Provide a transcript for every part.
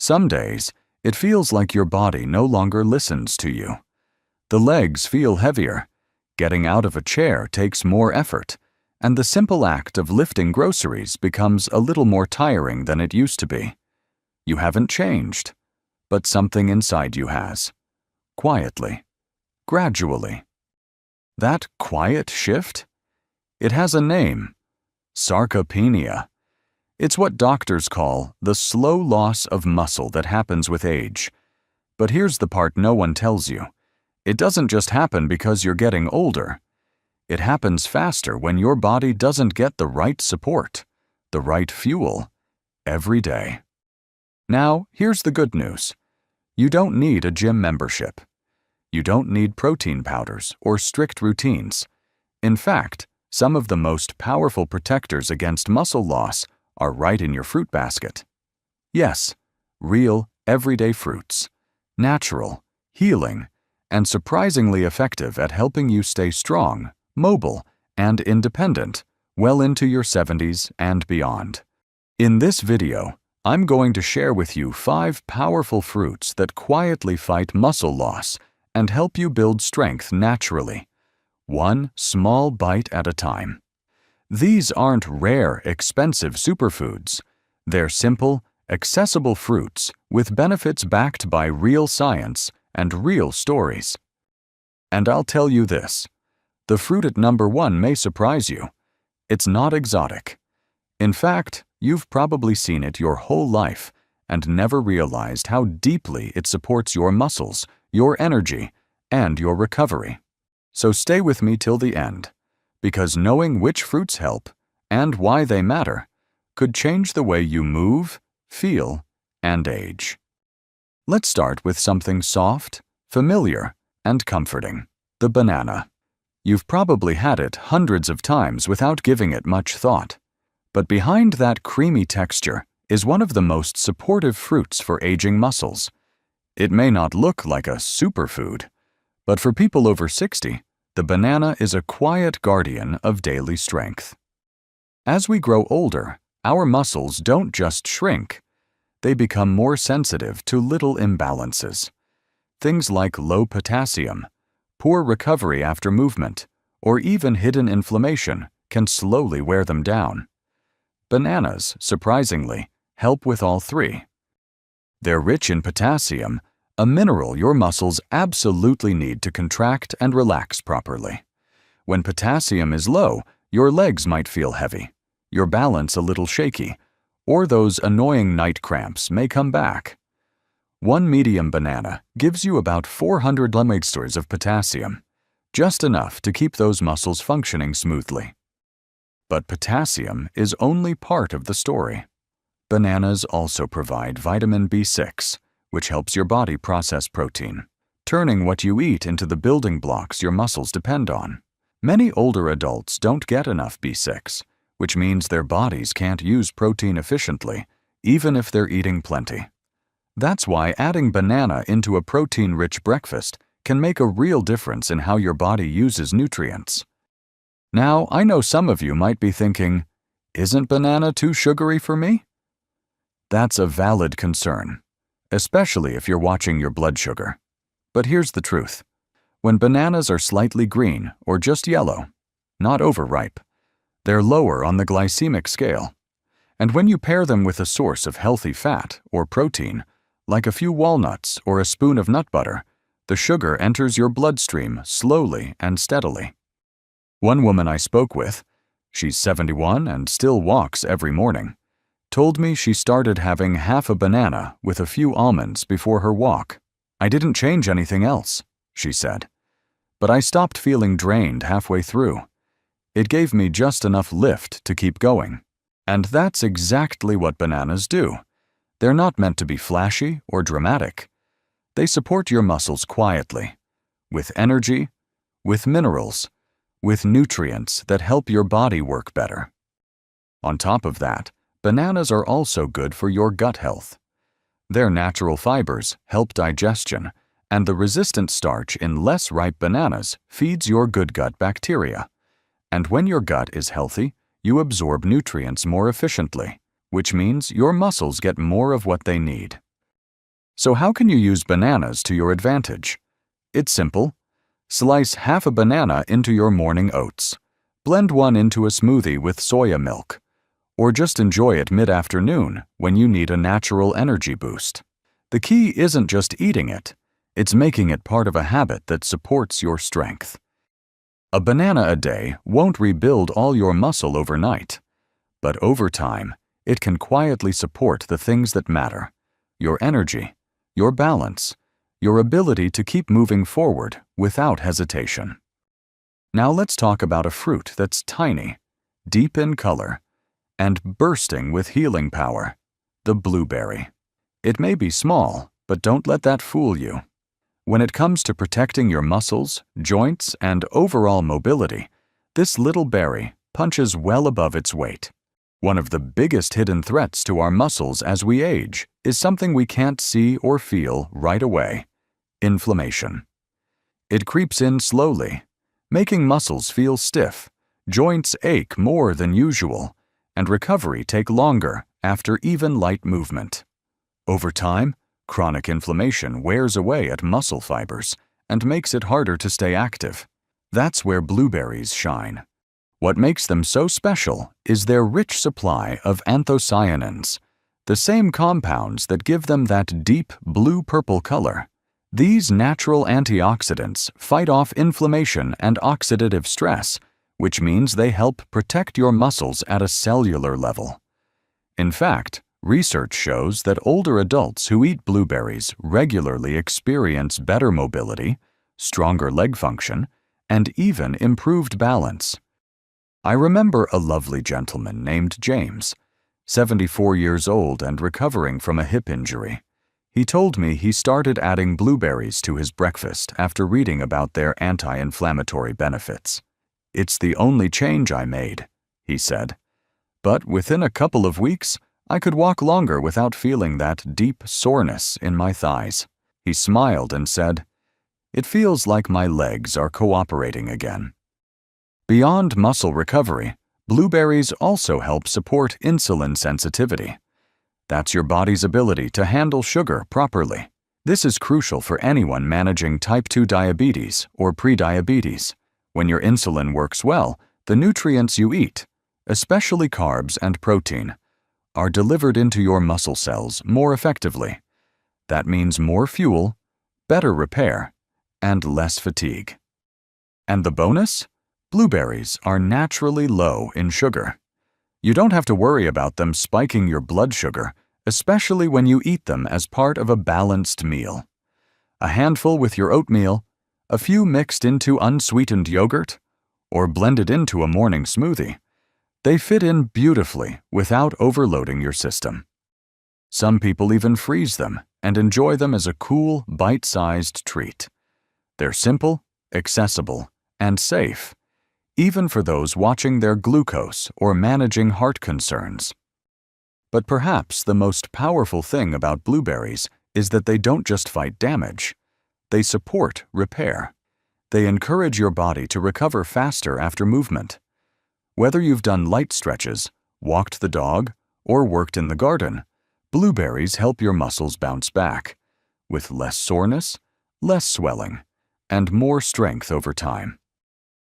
Some days, it feels like your body no longer listens to you. The legs feel heavier, getting out of a chair takes more effort, and the simple act of lifting groceries becomes a little more tiring than it used to be. You haven't changed, but something inside you has. Quietly, gradually. That quiet shift? It has a name: sarcopenia. It's what doctors call the slow loss of muscle that happens with age. But here's the part no one tells you. It doesn't just happen because you're getting older. It happens faster when your body doesn't get the right support, the right fuel, every day. Now, here's the good news. You don't need a gym membership. You don't need protein powders or strict routines. In fact, some of the most powerful protectors against muscle loss are right in your fruit basket. Yes, real, everyday fruits. Natural, healing, and surprisingly effective at helping you stay strong, mobile, and independent well into your 70s and beyond. In this video, I'm going to share with you 5 powerful fruits that quietly fight muscle loss and help you build strength naturally, one small bite at a time. These aren't rare, expensive superfoods. They're simple, accessible fruits with benefits backed by real science and real stories. And I'll tell you this, the fruit at number 1 may surprise you. It's not exotic. In fact, you've probably seen it your whole life and never realized how deeply it supports your muscles, your energy, and your recovery. So stay with me till the end, because knowing which fruits help and why they matter could change the way you move, feel, and age. Let's start with something soft, familiar, and comforting: the banana. You've probably had it hundreds of times without giving it much thought. But behind that creamy texture is one of the most supportive fruits for aging muscles. It may not look like a superfood, but for people over 60, the banana is a quiet guardian of daily strength. As we grow older, our muscles don't just shrink. They become more sensitive to little imbalances. Things like low potassium, poor recovery after movement, or even hidden inflammation can slowly wear them down. Bananas, surprisingly, help with all 3. They're rich in potassium, a mineral your muscles absolutely need to contract and relax properly. When potassium is low, your legs might feel heavy, your balance a little shaky, or those annoying night cramps may come back. One medium banana gives you about 400 milligrams of potassium, just enough to keep those muscles functioning smoothly. But potassium is only part of the story. Bananas also provide vitamin B6, which helps your body process protein, turning what you eat into the building blocks your muscles depend on. Many older adults don't get enough B6, which means their bodies can't use protein efficiently, even if they're eating plenty. That's why adding banana into a protein-rich breakfast can make a real difference in how your body uses nutrients. Now, I know some of you might be thinking, isn't banana too sugary for me? That's a valid concern, especially if you're watching your blood sugar. But here's the truth. When bananas are slightly green or just yellow, not overripe, they're lower on the glycemic scale. And when you pair them with a source of healthy fat or protein, like a few walnuts or a spoon of nut butter, the sugar enters your bloodstream slowly and steadily. One woman I spoke with, she's 71 and still walks every morning, told me she started having half a banana with a few almonds before her walk. I didn't change anything else, she said, but I stopped feeling drained halfway through. It gave me just enough lift to keep going. And that's exactly what bananas do. They're not meant to be flashy or dramatic. They support your muscles quietly, with energy, with minerals, with nutrients that help your body work better. On top of that, bananas are also good for your gut health. Their natural fibers help digestion, and the resistant starch in less ripe bananas feeds your good gut bacteria. And when your gut is healthy, you absorb nutrients more efficiently, which means your muscles get more of what they need. So how can you use bananas to your advantage? It's simple. Slice half a banana into your morning oats. Blend one into a smoothie with soya milk. Or just enjoy it mid-afternoon when you need a natural energy boost. The key isn't just eating it, it's making it part of a habit that supports your strength. A banana a day won't rebuild all your muscle overnight, but over time, it can quietly support the things that matter: your energy, your balance, your ability to keep moving forward without hesitation. Now let's talk about a fruit that's tiny, deep in color, and bursting with healing power: the blueberry. It may be small, but don't let that fool you. When it comes to protecting your muscles, joints, and overall mobility, this little berry punches well above its weight. One of the biggest hidden threats to our muscles as we age is something we can't see or feel right away: inflammation. It creeps in slowly, making muscles feel stiff, joints ache more than usual, and recovery take longer after even light movement. Over time, chronic inflammation wears away at muscle fibers and makes it harder to stay active. That's where blueberries shine. What makes them so special is their rich supply of anthocyanins, the same compounds that give them that deep blue-purple color. These natural antioxidants fight off inflammation and oxidative stress, which means they help protect your muscles at a cellular level. In fact, research shows that older adults who eat blueberries regularly experience better mobility, stronger leg function, and even improved balance. I remember a lovely gentleman named James, 74 years old and recovering from a hip injury. He told me he started adding blueberries to his breakfast after reading about their anti-inflammatory benefits. "It's the only change I made," he said. "But within a couple of weeks, I could walk longer without feeling that deep soreness in my thighs." He smiled and said, "It feels like my legs are cooperating again." Beyond muscle recovery, blueberries also help support insulin sensitivity. That's your body's ability to handle sugar properly. This is crucial for anyone managing type 2 diabetes or prediabetes. When your insulin works well, the nutrients you eat, especially carbs and protein, are delivered into your muscle cells more effectively. That means more fuel, better repair, and less fatigue. And the bonus? Blueberries are naturally low in sugar. You don't have to worry about them spiking your blood sugar, especially when you eat them as part of a balanced meal. A handful with your oatmeal, a few mixed into unsweetened yogurt, or blended into a morning smoothie. They fit in beautifully without overloading your system. Some people even freeze them and enjoy them as a cool, bite-sized treat. They're simple, accessible, and safe, even for those watching their glucose or managing heart concerns. But perhaps the most powerful thing about blueberries is that they don't just fight damage. They support repair. They encourage your body to recover faster after movement. Whether you've done light stretches, walked the dog, or worked in the garden, blueberries help your muscles bounce back, with less soreness, less swelling, and more strength over time.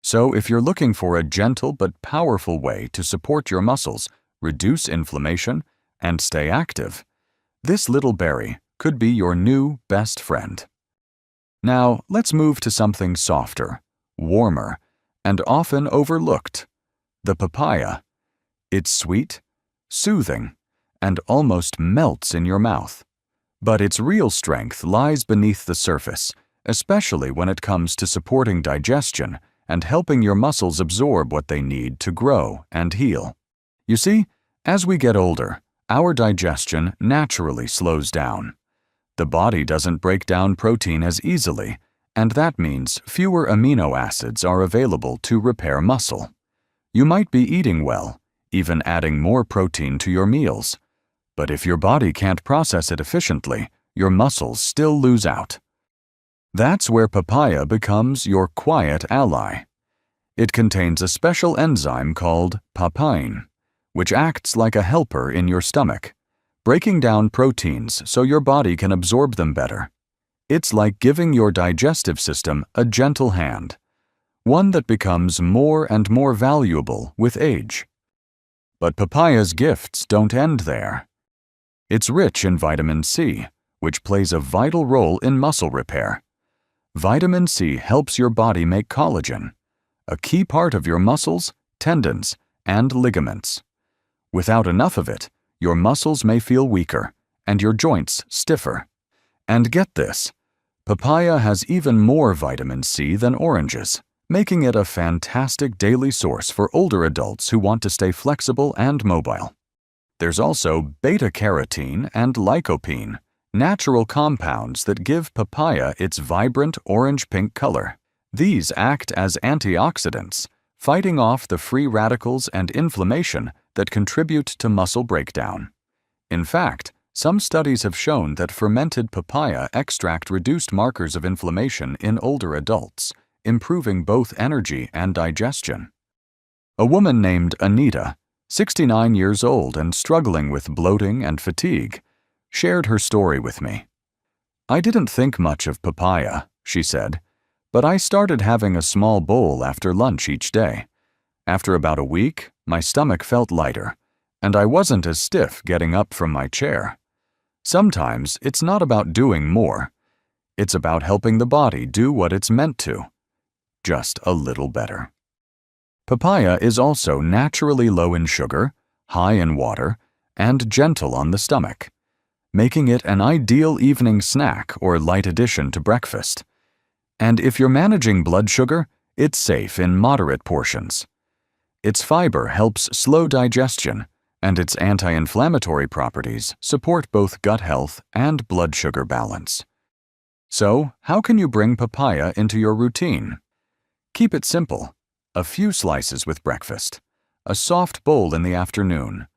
So if you're looking for a gentle but powerful way to support your muscles, reduce inflammation, and stay active, this little berry could be your new best friend. Now, let's move to something softer, warmer, and often overlooked: the papaya. It's sweet, soothing, and almost melts in your mouth. But its real strength lies beneath the surface, especially when it comes to supporting digestion and helping your muscles absorb what they need to grow and heal. You see, as we get older, our digestion naturally slows down. The body doesn't break down protein as easily, and that means fewer amino acids are available to repair muscle. You might be eating well, even adding more protein to your meals, but if your body can't process it efficiently, your muscles still lose out. That's where papaya becomes your quiet ally. It contains a special enzyme called papain, which acts like a helper in your stomach, breaking down proteins so your body can absorb them better. It's like giving your digestive system a gentle hand, one that becomes more and more valuable with age. But papaya's gifts don't end there. It's rich in vitamin C, which plays a vital role in muscle repair. Vitamin C helps your body make collagen, a key part of your muscles, tendons, and ligaments. Without enough of it, your muscles may feel weaker and your joints stiffer. And get this, papaya has even more vitamin C than oranges, making it a fantastic daily source for older adults who want to stay flexible and mobile. There's also beta-carotene and lycopene, natural compounds that give papaya its vibrant orange-pink color. These act as antioxidants, fighting off the free radicals and inflammation that contribute to muscle breakdown. In fact, some studies have shown that fermented papaya extract reduced markers of inflammation in older adults, improving both energy and digestion. A woman named Anita, 69 years old and struggling with bloating and fatigue, shared her story with me. "I didn't think much of papaya," she said, "but I started having a small bowl after lunch each day. After about a week, my stomach felt lighter, and I wasn't as stiff getting up from my chair. Sometimes it's not about doing more. It's about helping the body do what it's meant to, just a little better." Papaya is also naturally low in sugar, high in water, and gentle on the stomach, making it an ideal evening snack or light addition to breakfast. And if you're managing blood sugar, it's safe in moderate portions. Its fiber helps slow digestion, and its anti-inflammatory properties support both gut health and blood sugar balance. So, how can you bring papaya into your routine? Keep it simple. A few slices with breakfast, a soft bowl in the afternoon.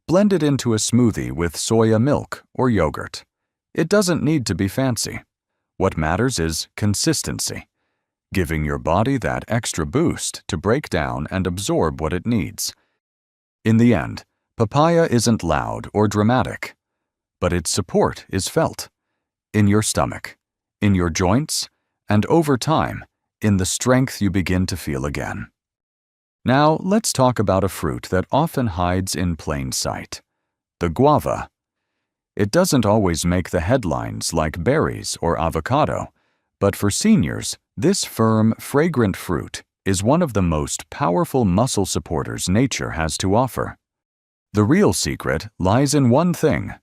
Blend it into a smoothie with soya milk or yogurt. It doesn't need to be fancy. What matters is consistency, giving your body that extra boost to break down and absorb what it needs. In the end, papaya isn't loud or dramatic, but its support is felt in your stomach, in your joints, and over time, in the strength you begin to feel again. Now, let's talk about a fruit that often hides in plain sight, the guava. It doesn't always make the headlines like berries or avocado, but for seniors, this firm, fragrant fruit is one of the most powerful muscle supporters nature has to offer. The real secret lies in one thing: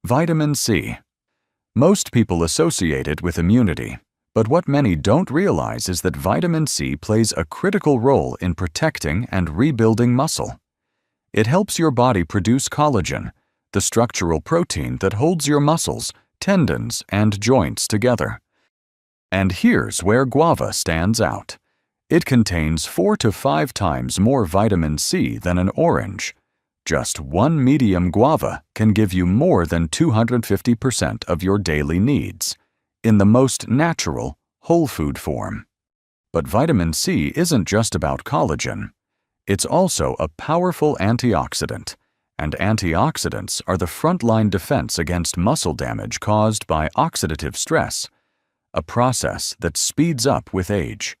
vitamin C. Most people associate it with immunity, but what many don't realize is that vitamin C plays a critical role in protecting and rebuilding muscle. It helps your body produce collagen, the structural protein that holds your muscles, tendons, and joints together. And here's where guava stands out. It contains 4 to 5 times more vitamin C than an orange. Just one medium guava can give you more than 250% of your daily needs, in the most natural, whole food form. But vitamin C isn't just about collagen. It's also a powerful antioxidant, and antioxidants are the frontline defense against muscle damage caused by oxidative stress, a process that speeds up with age.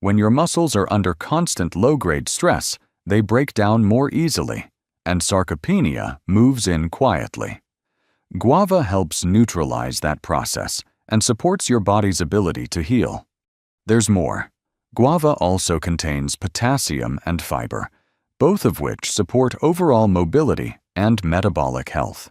When your muscles are under constant low-grade stress, they break down more easily, and sarcopenia moves in quietly. Guava helps neutralize that process and supports your body's ability to heal. There's more. Guava also contains potassium and fiber, both of which support overall mobility and metabolic health.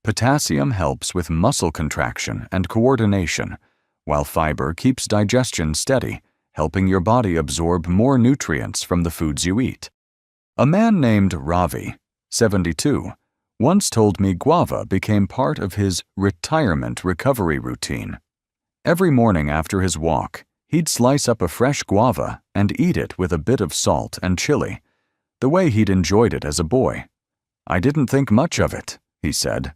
Potassium helps with muscle contraction and coordination, while fiber keeps digestion steady, helping your body absorb more nutrients from the foods you eat. A man named Ravi, 72, once told me guava became part of his retirement recovery routine. Every morning after his walk, he'd slice up a fresh guava and eat it with a bit of salt and chili, the way he'd enjoyed it as a boy. "I didn't think much of it," he said.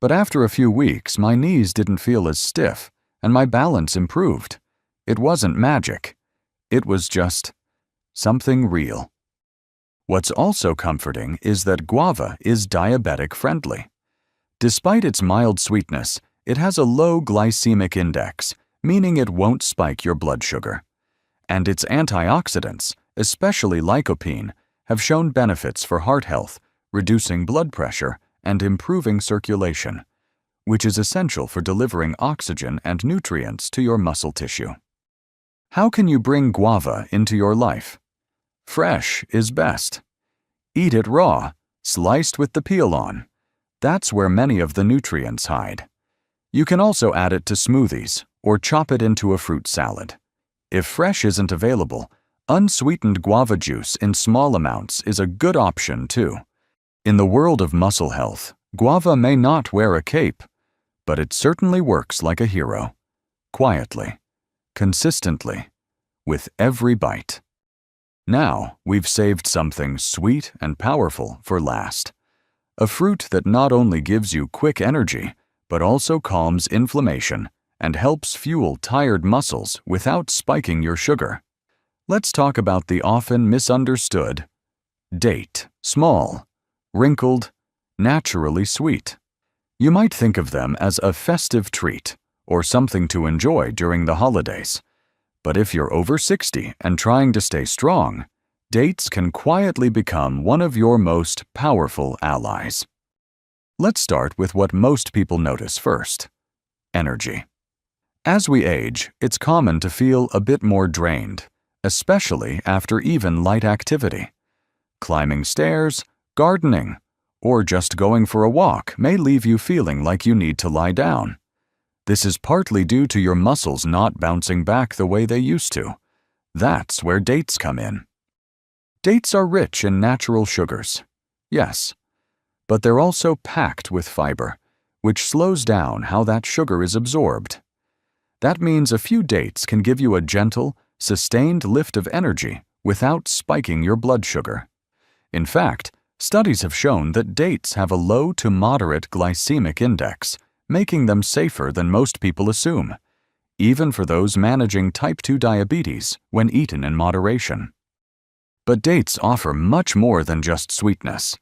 "But after a few weeks, my knees didn't feel as stiff, and my balance improved. It wasn't magic. It was just something real." What's also comforting is that guava is diabetic-friendly. Despite its mild sweetness, it has a low glycemic index, meaning it won't spike your blood sugar. And its antioxidants, especially lycopene, have shown benefits for heart health, reducing blood pressure, and improving circulation, which is essential for delivering oxygen and nutrients to your muscle tissue. How can you bring guava into your life? Fresh is best. Eat it raw, sliced with the peel on. That's where many of the nutrients hide. You can also add it to smoothies or chop it into a fruit salad. If fresh isn't available, unsweetened guava juice in small amounts is a good option too. In the world of muscle health, guava may not wear a cape, but it certainly works like a hero. Quietly, consistently, with every bite. Now, we've saved something sweet and powerful for last. A fruit that not only gives you quick energy, but also calms inflammation and helps fuel tired muscles without spiking your sugar. Let's talk about the often misunderstood date. Small, wrinkled, naturally sweet. You might think of them as a festive treat or something to enjoy during the holidays. But if you're over 60 and trying to stay strong, dates can quietly become one of your most powerful allies. Let's start with what most people notice first: energy. As we age, it's common to feel a bit more drained, especially after even light activity. Climbing stairs, gardening, or just going for a walk may leave you feeling like you need to lie down. This is partly due to your muscles not bouncing back the way they used to. That's where dates come in. Dates are rich in natural sugars, yes, but they're also packed with fiber, which slows down how that sugar is absorbed. That means a few dates can give you a gentle, sustained lift of energy without spiking your blood sugar. In fact, studies have shown that dates have a low to moderate glycemic index, making them safer than most people assume, even for those managing type 2 diabetes when eaten in moderation. But dates offer much more than just sweetness.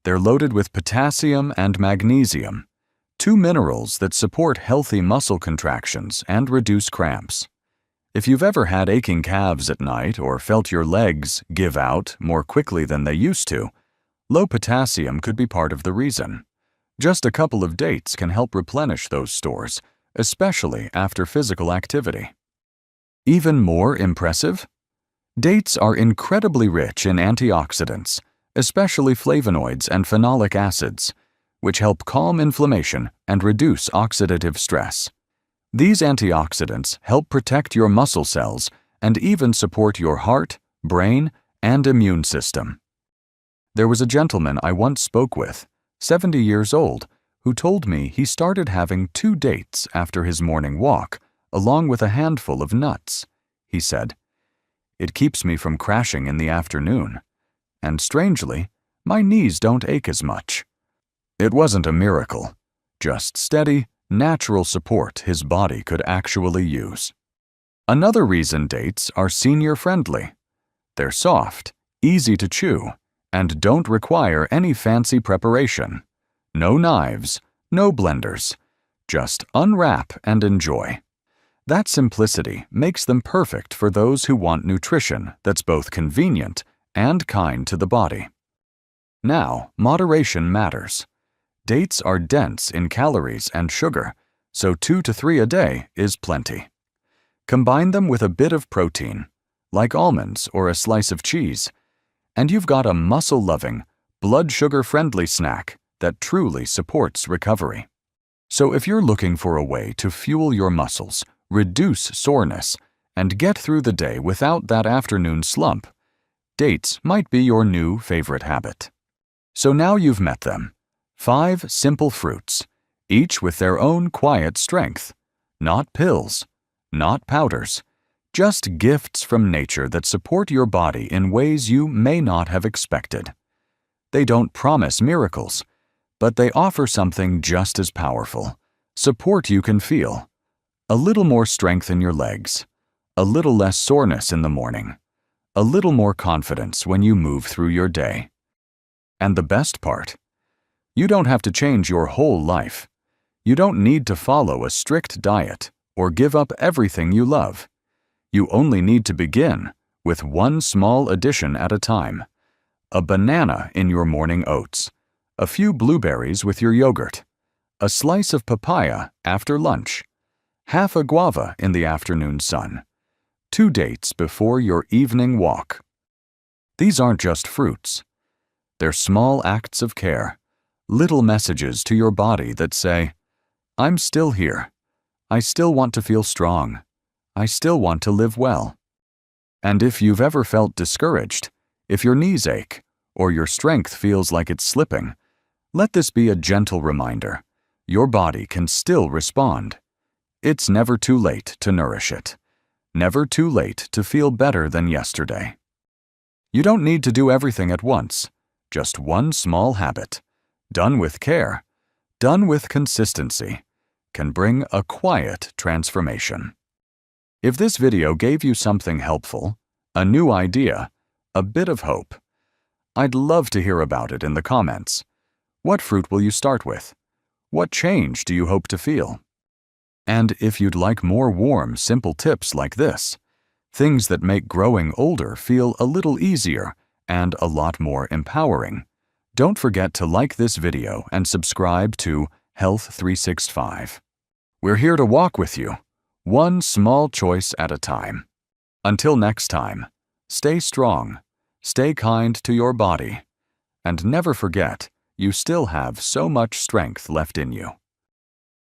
They're loaded with potassium and magnesium, two minerals that support healthy muscle contractions and reduce cramps. If you've ever had aching calves at night or felt your legs give out more quickly than they used to, low potassium could be part of the reason. Just a couple of dates can help replenish those stores, especially after physical activity. Even more impressive? Dates are incredibly rich in antioxidants, especially flavonoids and phenolic acids, which help calm inflammation and reduce oxidative stress. These antioxidants help protect your muscle cells and even support your heart, brain, and immune system. There was a gentleman I once spoke with, 70 years old, who told me he started having 2 dates after his morning walk, along with a handful of nuts. He said, "It keeps me from crashing in the afternoon. And strangely, my knees don't ache as much." It wasn't a miracle, just steady, natural support his body could actually use. Another reason dates are senior-friendly. They're soft, easy to chew, and don't require any fancy preparation. No knives, no blenders. Just unwrap and enjoy. That simplicity makes them perfect for those who want nutrition that's both convenient and kind to the body. Now, moderation matters. Dates are dense in calories and sugar, so 2 to 3 a day is plenty. Combine them with a bit of protein, like almonds or a slice of cheese, and you've got a muscle-loving, blood sugar-friendly snack that truly supports recovery. So if you're looking for a way to fuel your muscles, reduce soreness, and get through the day without that afternoon slump, dates might be your new favorite habit. So now you've met them. 5 simple fruits, each with their own quiet strength. Not pills, not powders, just gifts from nature that support your body in ways you may not have expected. They don't promise miracles, but they offer something just as powerful: support you can feel. A little more strength in your legs, a little less soreness in the morning, a little more confidence when you move through your day. And the best part? You don't have to change your whole life. You don't need to follow a strict diet or give up everything you love. You only need to begin with one small addition at a time. A banana in your morning oats, a few blueberries with your yogurt, a slice of papaya after lunch, half a guava in the afternoon sun, 2 dates before your evening walk. These aren't just fruits. They're small acts of care, little messages to your body that say, I'm still here. I still want to feel strong. I still want to live well. And if you've ever felt discouraged, if your knees ache, or your strength feels like it's slipping, let this be a gentle reminder. Your body can still respond. It's never too late to nourish it. Never too late to feel better than yesterday. You don't need to do everything at once. Just one small habit, done with care, done with consistency, can bring a quiet transformation. If this video gave you something helpful, a new idea, a bit of hope, I'd love to hear about it in the comments. What fruit will you start with? What change do you hope to feel? And if you'd like more warm, simple tips like this, things that make growing older feel a little easier and a lot more empowering, don't forget to like this video and subscribe to Health 365. We're here to walk with you, one small choice at a time. Until next time, stay strong, stay kind to your body, and never forget you still have so much strength left in you.